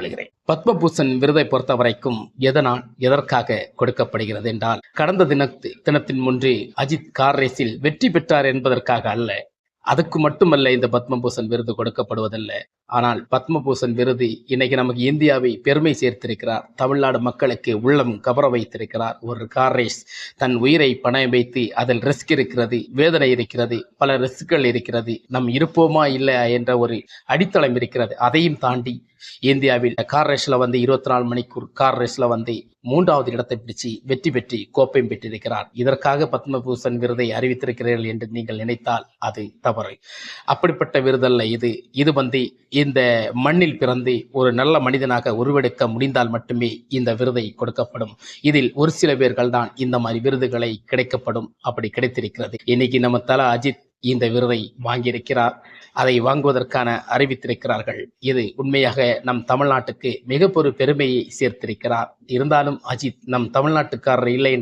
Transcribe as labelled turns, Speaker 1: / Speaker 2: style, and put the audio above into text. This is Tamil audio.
Speaker 1: கொள்கிறேன். பத்மபூஷன் விருதை பொறுத்த வரைக்கும் எதற்காக கொடுக்கப்படுகிறது என்றால், கடந்த தினத்தின் முன்பு அஜித் கார் ரேஸில் வெற்றி பெற்றார் என்பதற்காக அல்ல. அதுக்கு மட்டுமல்ல இந்த பத்மபூஷன் விருது கொடுக்கப்படுவதல்ல. ஆனால் பத்மபூஷன் விருது இன்னைக்கு நமக்கு இந்தியாவை பெருமை சேர்த்திருக்கிறார். தமிழ்நாடு மக்களுக்கு உள்ளம் கவர வைத்திருக்கிறார். ஒரு கார் ரேஸ், தன் உயிரை பணயம் வைத்து அதில் ரிஸ்க் இருக்கிறது, வேதனை இருக்கிறது, பல ரிஸ்க்குகள் இருக்கிறது, நம் இருப்போமா இல்லை என்ற ஒரு அடித்தளம் இருக்கிறது. அதையும் தாண்டி இந்தியாவில் கார் ரேஸ்ல 24 மணிக்கூர் கார் ரேஸ்ல 3வது இடத்தை பிடிச்சு வெற்றி பெற்று கோப்பையும் பெற்றிருக்கிறார். இதற்காக பத்மபூஷன் விருதை அறிவித்திருக்கிறீர்கள் என்று நீங்கள் நினைத்தால் அது தவறு. அப்படிப்பட்ட விருதல்ல இது. இந்த மண்ணில் பிறந்து ஒரு நல்ல மனிதனாக உருவெடுக்க முடிந்தால் மட்டுமே இந்த விருதை கொடுக்கப்படும். இதில் ஒரு சில பேர்கள் தான் இந்த மாதிரி விருதுகளை கிடைக்கப்படும். அப்படி கிடைத்திருக்கிறது. இன்னைக்கு நம்ம தல அஜித் இந்த விருதை வாங்கியிருக்கிறார். அதை வாங்குவதற்கான அறிவித்திருக்கிறார்கள். இது உண்மையாக நம் தமிழ்நாட்டுக்கு மிகப்பெரிய பெருமையை சேர்த்திருக்கிறார். இருந்தாலும் அஜித் நம் தமிழ்நாட்டுக்காரர் இல்லை என்றால்